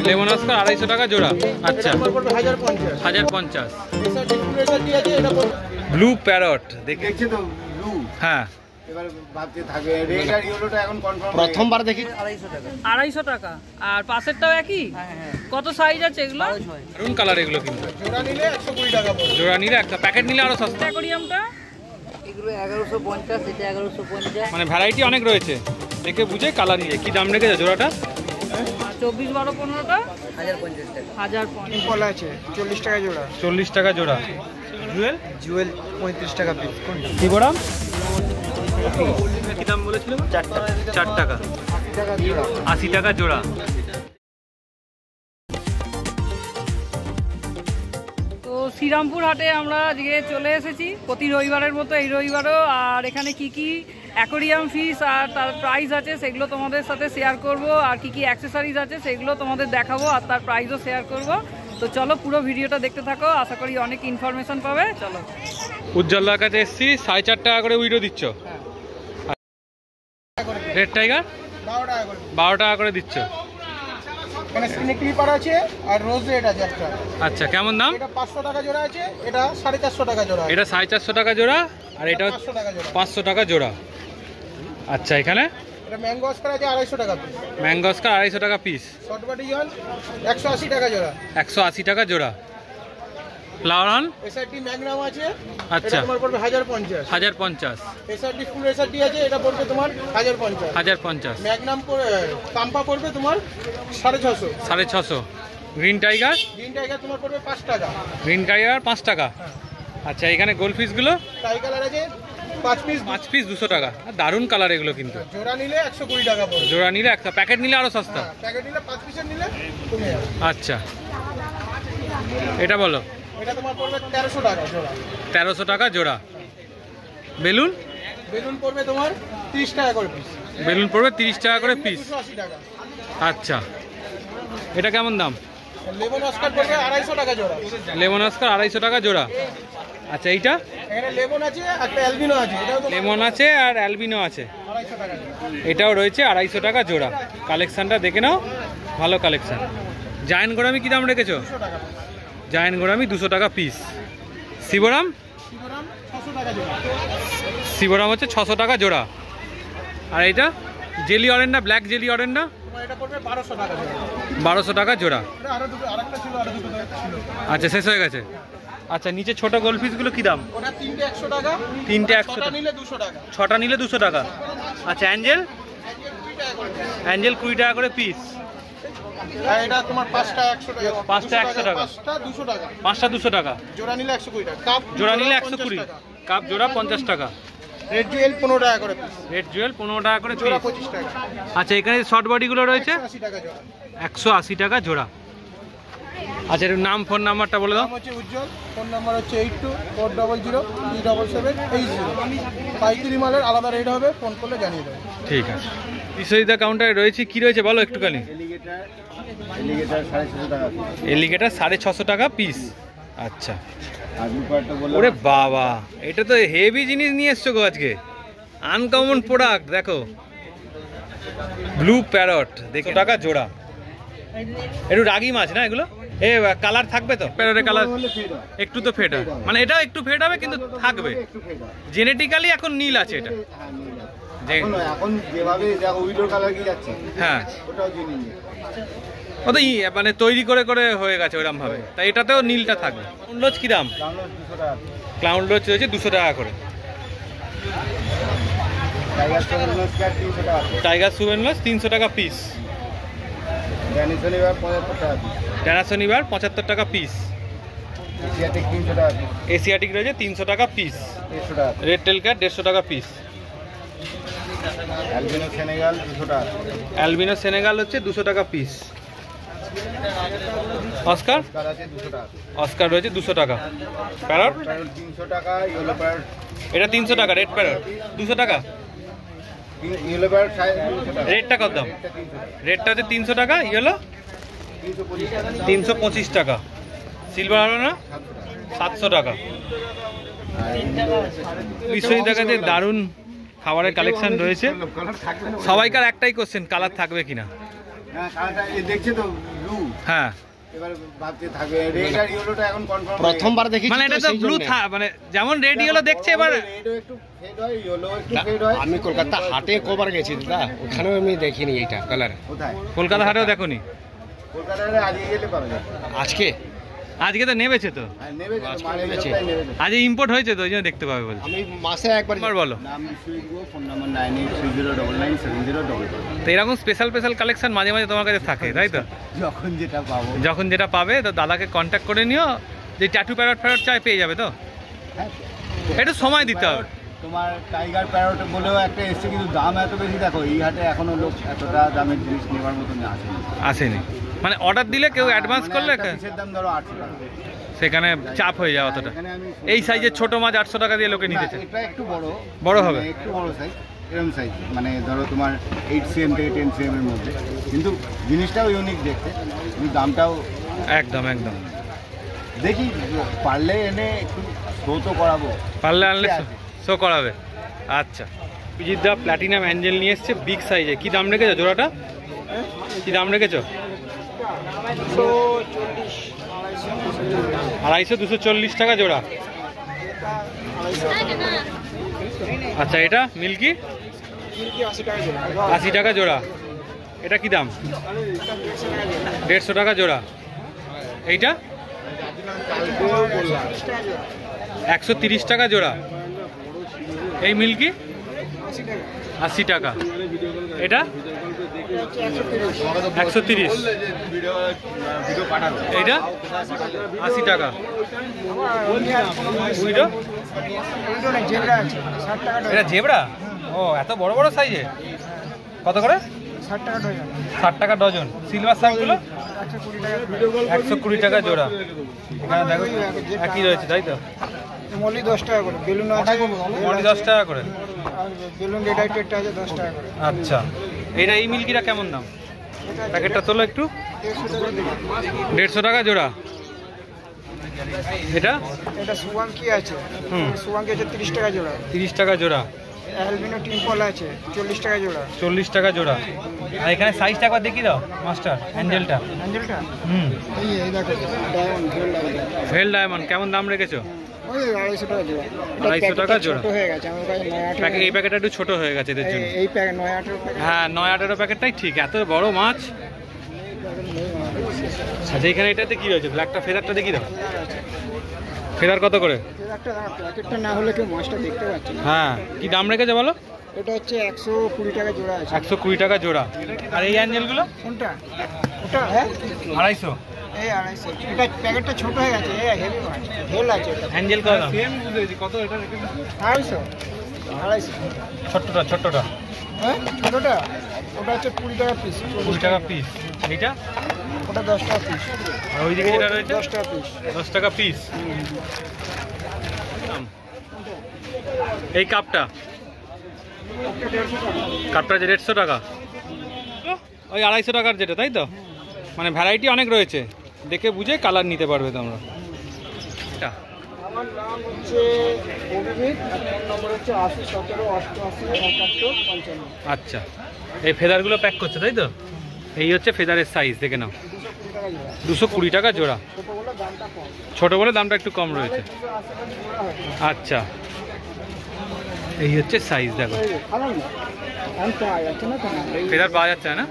Lemon Oscar 250 টাকা জোড়া। আচ্ছা 1050। ব্লু প্যারট দেখেছি তো, ব্লু। হ্যাঁ প্রথমবার দেখি 250 টাকা। আর পাশেরটাও একই? কত সাইজ আছে এগুলো? মেরুন কালার এগুলো কিন্তু জোড়া নিলে 120 টাকা পড়বে। জোড়া নিলে একটা প্যাকেট নিলে আরো সস্তা। অ্যাকোয়ারিয়ামটা এগুলো 1150, এটা 1150। মানে ভ্যারাইটি অনেক রয়েছে, দেখে বুঝে কালার নিয়ে কি দাম রেখেছে জোড়াটা? 24, 12, 15টা 1050 টাকা। 1050। কল আছে 40 টাকা জোড়া। 40 টাকা জোড়া। জুয়েল জুয়েল 35 টাকা পিস। কি বড়াম কি দাম বলেছিল? 4 টাকা। 80 টাকা জোড়া। তো শ্রীরামপুর হাটে আমরা আজকে চলে এসেছি প্রতি রবিবারের মতো এই রবিবারও। আর এখানে কি কি অ্যাকোয়ারিয়াম ফিস আর তার প্রাইস আছে সেগুলো তোমাদের সাথে শেয়ার করব, আর কি কি অ্যাক্সেসরিজ আছে সেগুলো তোমাদের দেখাবো, আর তার প্রাইসও শেয়ার করব। তো চলো পুরো ভিডিওটা দেখতে থাকো, আশা করি অনেক ইনফরমেশন পাবে। চলো। উজ্জ্বলার কাছে এসছি, 4.5 টাকা করে উইডো দিচ্ছ। রেড টাইগার 12 টাকা করে দিচ্ছ। এখানে স্নেক ক্লিপার আছে আর রোজ রেড আছে একটা। আচ্ছা কেমন দাম? এটা 500 টাকা জোড়া আছে, এটা 450 টাকা জোড়া। এটা 450 টাকা জোড়া আর এটা 500 টাকা জোড়া। 500 টাকা জোড়া। আচ্ছা এখানে এটা ম্যাঙ্গো অস্কার আছে 250 টাকা পিস। ম্যাঙ্গো অস্কার 250 টাকা পিস। শর্ট বডি জন 180 টাকা জোড়া। 180 টাকা জোড়া। ফ্লাওয়ার অন এসআরটি ম্যাগনাম আছে, আচ্ছা এটা তোমার পড়বে 1050। 1050। এসআরটি ফুল এসআরটি আছে, এটা পড়বে তোমার 1050। 1050। ম্যাগনাম কাম্পা পড়বে তোমার 650। 650। Green tiger? গ্রিন টাইগার তোমার পড়বে 5 টাকা। গ্রিন টাইগার 5 টাকা। আচ্ছা এখানে গোল্ড ফিশগুলো? টাইগার আছে 5 পিস 200 টাকা। দারুণ কালার এগুলো কিন্তু। জোড়া নিলে 120 টাকা পড়বে। জোড়া নিলে একটা, প্যাকেট নিলে আরো সস্তা। প্যাকেট নিলে 5 পিসের নিলে কমে যাবে। আচ্ছা এটা বলো? এটা তোমার পড়বে 1300 টাকা জোড়া। 1300 টাকা জোড়া। বেলুন? বেলুন পড়বে তোমার 30 টাকা করে পিস। বেলুন পড়বে 30 টাকা করে পিস। 280 টাকা। আচ্ছা এটা কেমন দাম? লেমন অস্কার পড়বে 250 টাকা জোড়া। লেমন অস্কার 250 টাকা জোড়া। আচ্ছা এইটা? এখানে লেমন আছে আর একটা অ্যালবিনো আছে, এটাও তো লেমন আছে আর অ্যালবিনো আছে। 250 টাকা জোড়া। এটাও রয়েছে 250 টাকা জোড়া। কালেকশনটা দেখে নাও, ভালো কালেকশন। জায়ান্ট গোরামি কি দাম রেখেছো? 200 টাকা। জায়ান্ট গোরামি 200 টাকা পিস। শিবরাম? শিবরাম 600 টাকা জোড়া। শিবরাম হচ্ছে 600 টাকা জোড়া। আর এইটা জেলি অরেন্ডা, ব্ল্যাক জেলি অরেন্ডা? তোমার এটা পড়বে 1200 টাকা জোড়া। 1200 টাকা জোড়া। এটা আরেকটা ছিল, আরো দুটো ছিল। আচ্ছা শেষ হয়ে গেছে। আচ্ছা নিচে ছোট গোল্ড ফিশগুলো কি দাম? ওটা 3টে 100 টাকা। 3টে 100 ছটা টাকা। নিলে 200 টাকা। 6টা নিলে 200 টাকা। আচ্ছা অ্যাঞ্জেল? 20 টাকা করে। অ্যাঞ্জেল 20 টাকা করে পিস। আর এটা তোমার 5টা 100 টাকা। 5টা 100 টাকা। 5টা 200 টাকা। 5টা 200 টাকা। জোড়া নিলে 120 টাকা। কাপ জোড়া নিলে 50 120। টাকা। কাপ জোড়া 50 টাকা। রেড জুয়েল 15 টাকা করে পিস। রেড জুয়েল 15 টাকা করে জোড়া পিস। 25 টাকা। আচ্ছা এখানে শর্ট বডিগুলো রয়েছে 180 টাকা জোড়া। 180 টাকা জোড়া। আচ্ছা এর নাম ফোন নাম্বারটা বলে দাও। নাম হচ্ছে উজ্জ্বল, ফোন নাম্বার হচ্ছে 8240037780। পাইকারি মালের আলাদা রেট হবে, ফোন করলে জানিয়ে দেবে। ঠিক আছে। বিশ্বজিৎ কাউন্টারে রয়েছে, কি রয়েছে বলো একটুখানি। এলিগেটার 650 টাকা পিস। আচ্ছা ওরে বাবা, এটা তো হেভি জিনিস নিয়ে এসছো গো আজকে, আনকমন প্রোডাক্ট। দেখো ব্লু প্যারট, দেখো টাকা জোড়া। একটু রাগি মাছ না এগুলো? এ কালার থাকবে তো? প্যারটের কালার একটু তো ফেড হবে, মানে এটাও একটু ফেড হবে কিন্তু থাকবে। জেনেটিক্যালি এখন নীল আছে এটা। এখন যেভাবে দেখো উইডোর কালার কি যাচ্ছে, হ্যাঁ ওটাও জিনিস ও তো মানে তৈরি করে করে হয়ে গেছে ওরকম ভাবে, তাই এটাতেও নীলটা থাকবে। ক্লাউন লোচ কি দাম? ক্লাউন লোচ রয়েছে 200 টাকা করে। টাইগার সুভেনলোস 300 টাকা পিস। ড্যানাসনিবার 75 টাকা পিস। এশিয়াটিক রয়েছে 300 টাকা পিস। রেড টেল ক্যাট 150 টাকা পিস। অ্যালবিনো সেনেগাল হচ্ছে 200 টাকা পিস। অস্কার? অস্কার রয়েছে 200 টাকা। প্যারট 300 টাকা। ইয়েলো প্যারট এটা 300 টাকা। রেড প্যারট 200 টাকা। ইয়েলো প্যারট 200 টাকা। রেডটা কত দাম? রেডটা হচ্ছে 300 টাকা, ইয়েলো 325 টাকা। সিলভার আরোনা 700 টাকা। বিশ্বজিৎ কাছে দারুণ খাবারের কালেকশন রয়েছে। সবাইকার একটাই কোশ্চেন, কালার থাকবে কিনা? দেখছে তো হ্যাঁ এবার ভাবতে থাকবে রেড আর ইয়েলোটা এখন কনফার্ম প্রথমবার দেখি মানে এটা তো ব্লু মানে যেমন রেড ইয়েলো দেখছে এবার রেডও একটু ফেড হয় ইয়েলো একটু ফেড হয়। আমি কলকাতা হাটে কবার গেছি দাদা, ওখানেও আমি দেখিনি এইটা কালার। কোথায়? কলকাতা হাটেও দেখোনি? কলকাতায় আজকে গেলে পাওয়া যায়। আজকে আজকে তো নেবেছে তো, আর নেবে তো, আজকে মানে নেমেছে। সপ্তাহে নেবে তো। আজ ইম্পোর্ট হয়েছে তো ওই জন্য দেখতে পাবে বলছে। আমি মাসে একবার একবার বলো। নাম সুইগো, ফোন নাম্বার 9830997000। তো এরকম স্পেশাল স্পেশাল কালেকশন মাঝে মাঝে তোমার কাছে থাকে তাই তো? যখন যেটা পাবো। যখন যেটা পাবে তো দাদাকে কন্ট্যাক্ট করে নিও, যে ট্যাটু প্যারট ফ্যারট চাই পেয়ে যাবে তো। হ্যাঁ, একটু সময় দিতে হবে। তোমার টাইগার প্যারট বলেও একটা এসছে, কিন্তু দাম এত বেশি। দেখো এই হাটে এখনো লোক এতটা দামের জিনিস নেওয়ার মতন আসেনি। আসেনি মানে অর্ডার দিলে কেউ অ্যাডভান্স মানে করলে একটা পিসের দাম ধরো 800 টাকা। সেখানে চাপ হয়ে যাওয়া অতটা। এখানে আমি এই সাইজের ছোট মাছ 800 টাকা দিয়ে লোকে নিতে চায়। এটা একটু বড় বড় হবে? মানে একটু বড় সাইজ, এরকম সাইজ, মানে ধরো তোমার 8 cm থেকে 10 cm এর মধ্যে। কিন্তু জিনিসটাও ইউনিক দেখতে, কিন্তু দামটাও একদম একদম। দেখি পারলে এনে একটু শো তো করাবো। পারলে আনলে ঠিক আছে। শো করাবে। আচ্ছা, বিজিৎ দা প্ল্যাটিনাম অ্যাঞ্জেল নিয়ে এসছে বিগ সাইজে। কি দাম রেখেছো জোড়াটা? কি দাম রেখেছো? 250 240 টাকা জোড়া। আচ্ছা, এটা মিল্কি 80 টাকা জোড়া। এটা কি দাম? 150 টাকা জোড়া। এইটা 130 টাকা জোড়া। এই মিল্কি 80 টাকা। এটা 130। এইটা 80 টাকা। উইডো এটা জেব্রা? ও এত বড় বড় সাইজে কত করে? 60 টাকা ডজন। সিলভার সাপগুলো 120 টাকা জোড়া। এখানে দেখো একই রয়েছে তাই তো? মলি 10 টাকা করে, বেলুন আছে মলি 10 টাকা করে। আর বেলুন রেডাইটেডটা আছে 10 টাকা করে। আচ্ছা, এইটা এই মিল্কিটা কেমন দাম? প্যাকেটটা তোলো একটু। 150 টাকা জোড়া। এটা এটা সুয়াঙ্কি আছে, হুম, সুয়াঙ্কি আছে 30 টাকা জোড়া। 30 টাকা জোড়া। অ্যালবিনো টিম্পল আছে 40 টাকা জোড়া। 40 টাকা জোড়া। আর এখানে সাইজটা একবার দেখিয়ে দাও মাস্টার, অ্যাঞ্জেলটা। অ্যাঞ্জেলটা হুম, এই দেখো, ডায়মন্ড ভেল ডায়মন্ড। ভেল ডায়মন্ড কেমন দাম রেখেছো? ওই 250 টাকা জোড়া। 250 টাকা জোড়া। ছোট হয়ে গেছে আমার কাছে 9-18। এই প্যাকেটটা একটু ছোট হয়ে গেছে এদের জন্য। এই প্যাকেট 9-18 প্যাকেট। হ্যাঁ, 9-18 প্যাকেটটাই ঠিক। এত বড় মাছ। আচ্ছা, এখানে এটাতে কি রয়েছে? ব্ল্যাকটা ফেদারটা দেখি দাও। ফেদার কত করে? একটা প্যাকেটটা না হলে কেউ মাছটা দেখতে পাচ্ছে না। হ্যাঁ, কি দাম রেখেছে বলো? এটা হচ্ছে 120 টাকা জোড়া আছে। 120 টাকা জোড়া। আর এই অ্যাঞ্জেলগুলো? কোনটা? ওটা হ্যাঁ 250। এই 250। এটা প্যাকেটটা ছোট হয়ে গেছে, এই হেভি মাছ ভেল আছে এটা। অ্যাঞ্জেল কত দাম? 250 250। ছোট্টটা ছোট্টটা হ্যাঁ ছোটটা ওটা হচ্ছে 20 টাকা পিস। 20 টাকা পিস। এইটা? ওটা 10 টাকা পিস। আর ওইদিকে যেটা রয়েছে? 10 টাকা পিস। 10 টাকা পিস। এই কাপটা? কাপটা যে 150 টাকা। ওই 250 টাকার যেটা তাই তো? মানে ভ্যারাইটি অনেক রয়েছে, দেখে বুঝে কালার নিতে পারবে তোমরা। এটা আমার নাম হচ্ছে অভিজিৎ, আর ফোন নম্বর হচ্ছে 80 17 88 71 55। আচ্ছা, এই ফেদারগুলো প্যাক করছে তাই তো? এই হচ্ছে ফেদারের সাইজ, দেখে নাও। 220 টাকা জোড়া। ছোটগুলো দামটা কম, ছোট বলে দামটা একটু কম রয়েছে। 280 টাকা জোড়া হয়। আচ্ছা, এই হচ্ছে সাইজ দেখো। খারাপ না, আমি পাওয়া যাচ্ছে না তো না। ফেদার পাওয়া যাচ্ছে না?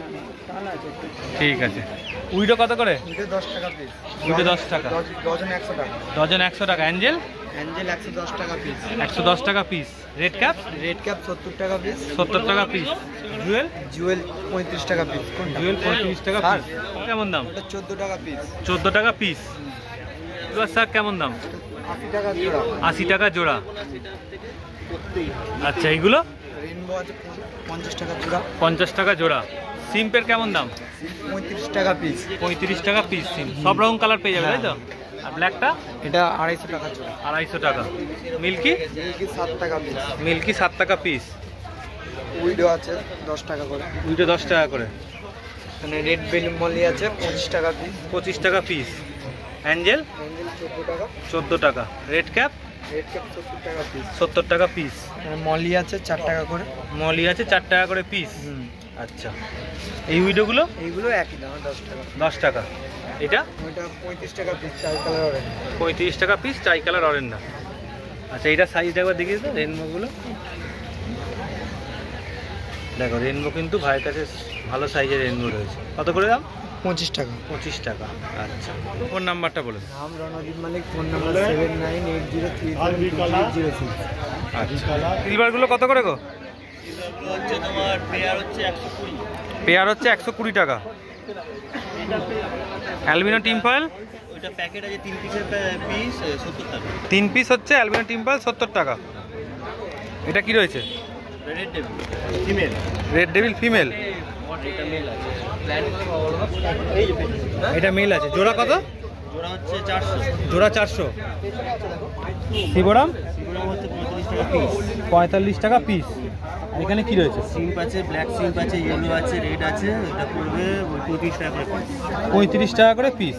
টান আছে একটু। ঠিক আছে। উইডো কত করে? এটা 10 টাকা পিস। উইডো 10 টাকা। ডজন 100 টাকা। ডজন 100 টাকা। অ্যাঞ্জেল? অ্যাঞ্জেল 110 টাকা পিস। 110 টাকা piece. Red cap? Red cap 70 টাকা পিস। 70 টাকা পিস। জুয়েল? জুয়েল 35 টাকা পিস। কোনটা? জুয়েল 35 টাকা পিস। কেমন দাম? এটা 14 টাকা পিস। 14 টাকা পিস। এবার শাক কেমন দাম? 80 টাকা জোড়া। 80 টাকা জোড়া। আচ্ছা, এইগুলো? রেইনবো আছে 50 টাকা জোড়া। 50 টাকা জোড়া। সিম্পের কেমন দাম? 35 টাকা পিস। 35 টাকা পিস সিম। সব রকম কালার পেয়ে যাবে তাই তো? আর ব্ল্যাকটা? এটা 250 টাকা জোড়া। 250 টাকা। মিল্কি? মিল্কি 7 টাকা পিস। মিল্কি 7 টাকা পিস। উইডো আছে 10 টাকা করে। উইডো 10 টাকা করে। এখানে রেড বেলুন মলি আছে 25 টাকা পিস। 25 টাকা পিস। অ্যাঞ্জেল? অ্যাঞ্জেল 14 টাকা। 14 টাকা। Red cap? রেড ক্যাপ 70 টাকা পিস। 70 টাকা পিস। এখানে মলি আছে 4 টাকা করে। মলি আছে 4 টাকা করে পিস। আচ্ছা, এই উইডোগুলো? এইগুলো একই দাম 10 টাকা। 10 টাকা। এটা ওইটা 35 টাকা পিস, চার কালার অরেঞ্জ। 35 টাকা পিস, চাই কালার অরেঞ্জা। আচ্ছা এটা সাইজটা একবার দেখিয়ে দাও রেনবোগুলো। দেখো রেনবো কিন্তু ভাইয়ের কাছে ভালো সাইজের রেনবো রয়েছে। কত করে দাম? 25 টাকা। 25 টাকা। আচ্ছা ফোন নাম্বারটা বলুন। নাম রণদীপ মালিক, ফোন নাম্বার 7980330806। আচ্ছা সিলভারগুলো কত করে গো? হচ্ছে তোমার পেয়ার হচ্ছে 120। পেয়ার হচ্ছে 120 টাকা। অ্যালবিনো টিম ফয়েল ওইটা প্যাকেট আছে 3 পিসের পিস 70 টাকা। 3 পিস হচ্ছে অ্যালবিনো টিম ফয়েল 70 টাকা। এটা কি রয়েছে? Red devil female. Red devil female. এটা মেল আছে। এটা মেল আছে। জোড়া কত? জোড়া হচ্ছে 400। জোড়া 400। শিবরাম সিগুলো হচ্ছে 45 টাকা পিস। 45 টাকা পিস। এখানে কি রয়েছে? সিম্প আছে, ব্ল্যাক সিম্প আছে, ইয়েলো আছে, রেড আছে। এটা পড়বে 35 টাকা করে পিস। 35 টাকা করে পিস।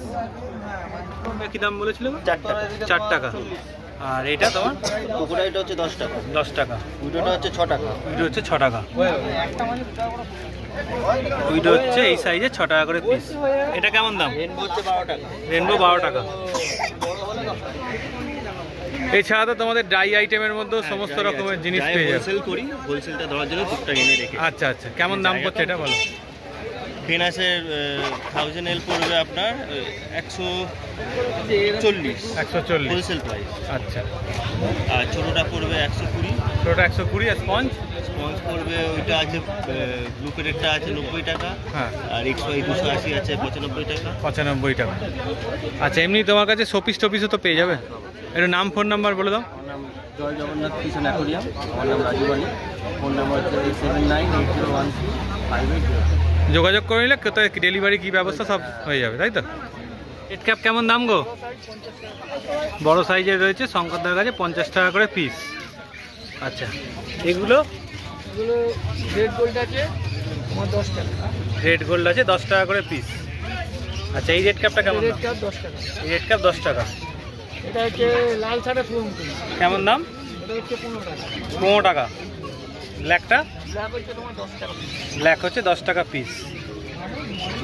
কি দাম বলেছিল? 4 টাকা। 4 টাকা। আর এটা তোমার কোকোডাইলটা হচ্ছে 10 টাকা। 10 টাকা। উইডোটা হচ্ছে 6 টাকা। উইডো হচ্ছে 6 টাকা। উইডো হচ্ছে এই সাইজে 6 টাকা করে পিস। এটা কেমন দাম? রেনবো হচ্ছে 12 টাকা। রেনবো 12 টাকা। এছাড়া তো তোমাদের ডাই আইটেমের মধ্যেও সমস্ত রকমের জিনিস পেয়ে যাবে। হোলসেল করি, হোলসেলটা দেওয়ার জন্য টুকটাক এনে রেখে। আচ্ছা আচ্ছা কেমন দাম পড়ছে এটা বলো। ফেনাসের 1000 পড়বে আপনার 140 140। Wholesale price. আচ্ছা আর ছোটোটা পড়বে 120। ছোটটা 120। আর স্পঞ্জ? স্পঞ্জ পড়বে ওইটা আছে ব্লু প্যাকেটটা আছে 90 টাকা। হ্যাঁ আর XY 280 আছে 95 টাকা। 95 টাকা। আচ্ছা এমনি তোমার কাছে শোপিস টোপিসও তো পেয়ে যাবে। একটু নাম ফোন নাম্বার বলে দাও। আমার নাম জয় জগন্নাথ কিষান অ্যাকোরিয়াম। আমার নাম রাজু বালি। ফোন নাম্বার হচ্ছে 7980135800। যোগাযোগ করে নিলে কোথায় ডেলিভারি কি ব্যবস্থা সব হয়ে যাবে, তাই তো? রেড ক্যাপ কেমন দাম গো? বড় সাইজের রয়েছে শঙ্করদার কাছে 50 টাকা করে পিস। আচ্ছা এগুলো রেড গোল্ড আছে তোমার 10 টাকা। রেড গোল্ড আছে 10 টাকা করে পিস। আচ্ছা এই রেড ক্যাপটা কেমন দাম? 10 টাকা। এই রেড ক্যাপ 10 টাকা। এটা হচ্ছে লাল শাড়ি ফুল। কেমন দাম? এটা হচ্ছে 15 টাকা। 15 টাকা। ব্ল্যাকটা? ব্ল্যাক হচ্ছে তোমার 10 টাকা। ব্ল্যাক হচ্ছে 10 টাকা পিস।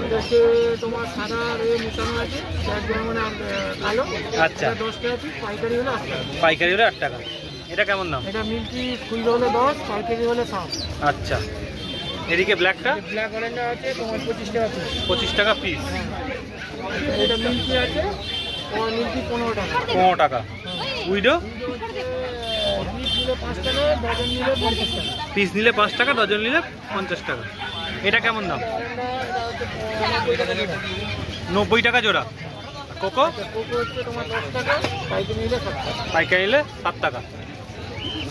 এটা হচ্ছে তোমার সাদা আর মিশানো আছে, একদম মানে কালো। আচ্ছা। এটা 10 টাকা পিস, পাইকারি হলে 8 টাকা। পাইকারি হলে 8 টাকা। এটা কেমন দাম? এটা মিল্কি খুচরো হলে 10, পাইকারি হলে 7। আচ্ছা এদিকে ব্ল্যাকটা? ব্ল্যাক অরেঞ্জ আছে তোমার 25 টাকা পিস। 25 টাকা পিস। এটা মিল্কি আছে তোমার মিল্কি 15 টাকা। 15 টাকা। উইডো? পিস নিলে 5 টাকা, ডজন নিলে 50 টাকা। পিস নিলে 5 টাকা, ডজন নিলে 50 টাকা। এটা কেমন দাম? এটা হচ্ছে 90 টাকা জোড়া। 90 টাকা জোড়া। কোকো? কোকো হচ্ছে তোমার 10 টাকা, পাইকারি নিলে 7 টাকা। পাইকারি নিলে 7 টাকা।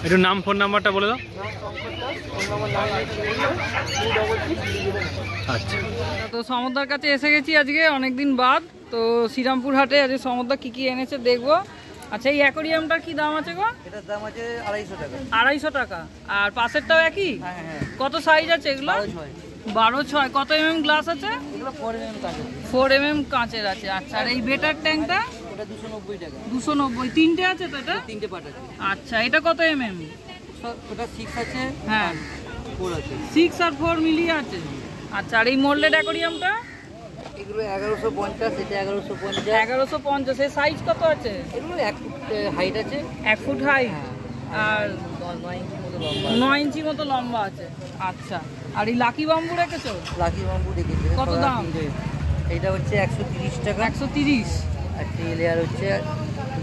একটু নাম ফোন নাম্বারটা বলে দাও। ফোন নাম্বার 988266 আচ্ছা তো সমুদ্রার কাছে এসে গেছি আজকে অনেকদিন বাদ। তো শ্রীরামপুর হাটে আজকে সমুদ্র কি কি এনেছে দেখবো। আচ্ছা এই অ্যাকোরিয়ামটার কি দাম আছে গো? এটার দাম আছে 250 টাকা। 250 টাকা। আর পাশেরটাও একই? হ্যাঁ হ্যাঁ। কত সাইজ আছে এগুলো? 12/6। কত গ্লাস আছে? এগুলো 4 mm কাঠের। 4 কাঁচের আছে। আচ্ছা আর এই বেটার ট্যাঙ্কটা? ওটা 290 টাকা। 290। তিনটে আছে তো এটা? 3টে পার্ট আছে। আচ্ছা এটা কত ওটা 6 আছে, হ্যাঁ 4 আছে। 6 আর 4 মিলিয়ে আছে। আচ্ছা আর এই মোল্ডেড অ্যাকোরিয়ামটা? এগুলো 1150, এটা 1150। 1150। এর সাইজ কত আছে? এগুলো 1 ফুট হাইট আছে। 1 ফুট হাই আর 9 ইঞ্চি মতো লম্বা। 9 ইঞ্চি মতো লম্বা আছে। আচ্ছা আর এই লাকি বাম্বু রেখেছো? লাকি বাম্বু রেখেছে। কত দাম? এটা হচ্ছে 130 টাকা। 130। আর লেয়ার হচ্ছে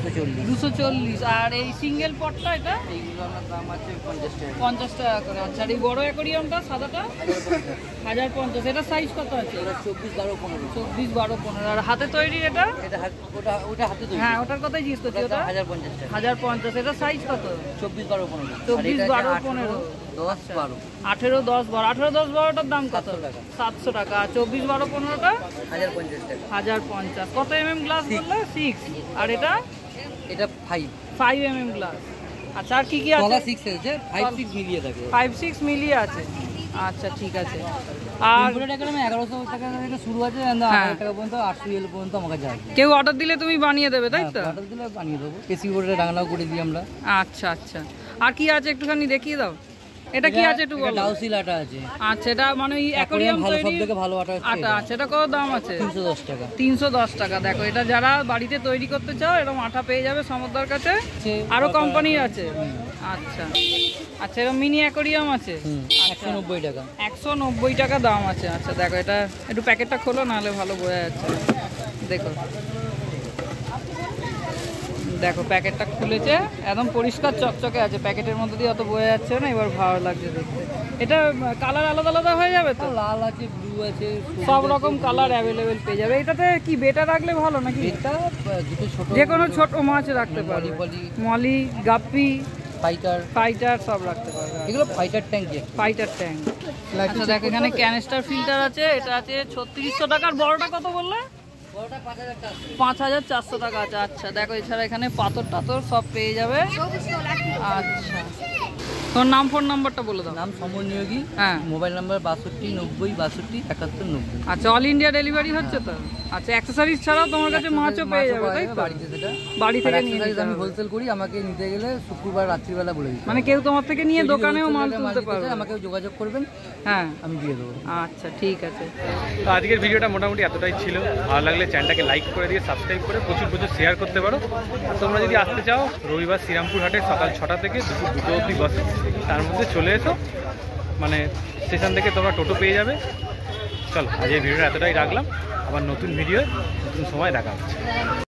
240। 240। আর এই সিঙ্গেল পটটা এটা? এইগুলো আমার দাম আছে 50 টাকা। 50 টাকা করে। আচ্ছা আর এই বড় অ্যাকোরিয়ামটা সাদাটা? 1050। এটা সাইজ কত আছে? ওটা 24, 12, 15। 24, 12, 15। আর হাতে তৈরি এটা? এটা ওটা হাতে তৈরি। হ্যাঁ ওটার কথাই জিজ্ঞেস করছি। ওটা 1050 টাকা। 1050। এটা সাইজ কত? 24, 12, 15। 24, 12, 15। 10, 12। 18, 10, 12। 18, 10, 12টার দাম কত? 700 টাকা। 700 টাকা। আর 24, 12, 15টা? 1050 টাকা। 1050। কত গ্লাস বললে? 6। আর এটা? এটা 5 গ্লাস। আচ্ছা আর কি কি আছে? তলা 6 আছে, 5, 6 মিলিয়ে থাকে। 5, 6 মিলিয়ে আছে। আচ্ছা ঠিক আছে। আর পুরো টাকা আমি 1100 টাকা থেকে শুরু আছে, হ্যাঁ। 1000 টাকা পর্যন্ত 800 এল পর্যন্ত আমার কাছে আছে। কেউ অর্ডার দিলে তুমি বানিয়ে দেবে তাই তো? অর্ডার দিলে বানিয়ে দেবো। কেসি বোর্ডে রান্নাও করে দিই আমরা। আচ্ছা আচ্ছা। আর কি আছে একটুখানি দেখিয়ে দাও। এটা কি আছে একটু বলো। ডাউসিল আটা আছে। আচ্ছা, এটা মানে ওই অ্যাকোরিয়াম ভালো, তৈরি সবথেকে ভালো আটা হচ্ছে আটা। এটা। আচ্ছা, এটা কত দাম আছে? 310 টাকা। 310 টাকা। দেখো, এটা যারা বাড়িতে তৈরি করতে চাও এরকম আটা পেয়ে যাবে সমুদ্রের কাছে। আছে, আরো আটা কোম্পানি আছে। আছে। আচ্ছা আচ্ছা, এরকম মিনি অ্যাকোরিয়াম আছে। 190 টাকা। 190 টাকা দাম আছে। আচ্ছা দেখো, এটা একটু প্যাকেটটা খোলো, নাহলে ভালো বোঝা যাচ্ছে। দেখো দেখো, প্যাকেটটা খুলেছে, একদম পরিষ্কার চকচকে আছে। প্যাকেটের মধ্যে দিয়ে অত বোঝা যাচ্ছে না, এবার ভালো লাগছে দেখতে। এটা কালার আলাদা আলাদা হয়ে যাবে তো? লাল আছে, ব্লু আছে, সব রকম কালার অ্যাভেলেবেল পেয়ে যাবে। এটাতে কি বেটা রাখলে ভালো নাকি? এটা দুটো ছোট, যে কোনো ছোট মাছ রাখতে পারবে, পলি, মলি, গাপ্পি, ফাইটার, ফাইটার সব রাখতে পারবে। এগুলো ফাইটার ট্যাঙ্ক। Fighter tank. আচ্ছা দেখো, এখানে ক্যানিস্টার ফিল্টার আছে, এটা আছে 3600 টাকার। বড়টা কত বললে? 5400 টাকা আছে। আচ্ছা দেখো, এছাড়া এখানে পাথর টাথর সব পেয়ে যাবে। আচ্ছা, তোর নাম ফোন নাম্বারটা বলে দাও। নাম সমর নিয়োগী। হ্যাঁ, মোবাইল নাম্বার 62 90 62 71 90। আচ্ছা, অল ইন্ডিয়া ডেলিভারি হচ্ছে তো? আচ্ছা, অ্যাক্সেসরিজ ছাড়াও তোমার কাছে মাছও পেয়ে যাবে, তাই তো? বাড়িতে সেটা বাড়ি থেকে নিয়ে accessories নিতে আমি হবে। হোলসেল করি, আমাকে নিতে গেলে শুক্রবার রাত্রিবেলা বলে দিই। মানে কেউ তোমার থেকে নিয়ে দোকানেও মাল তুলতে পারবে। আমাকে যোগাযোগ করবেন, হ্যাঁ, আমি দিয়ে দেবো। আচ্ছা ঠিক আছে। তো আজকের ভিডিওটা মোটামুটি এতটাই ছিল। ভালো লাগলে চ্যানেলটাকে লাইক করে দিয়ে সাবস্ক্রাইব করে প্রচুর শেয়ার করতে পারো। আর তোমরা যদি আসতে চাও, রবিবার শ্রীরামপুর হাটে সকাল 6টা থেকে দুপুর 2টো অবধি বসে, তার মধ্যে চলে এসো। মানে স্টেশন থেকে তোমরা টোটো পেয়ে যাবে। চলো, আজ এই ভিডিওটা এতটাই রাখলাম। আবার নতুন ভিডিও নতুন সময় দেখা হচ্ছে।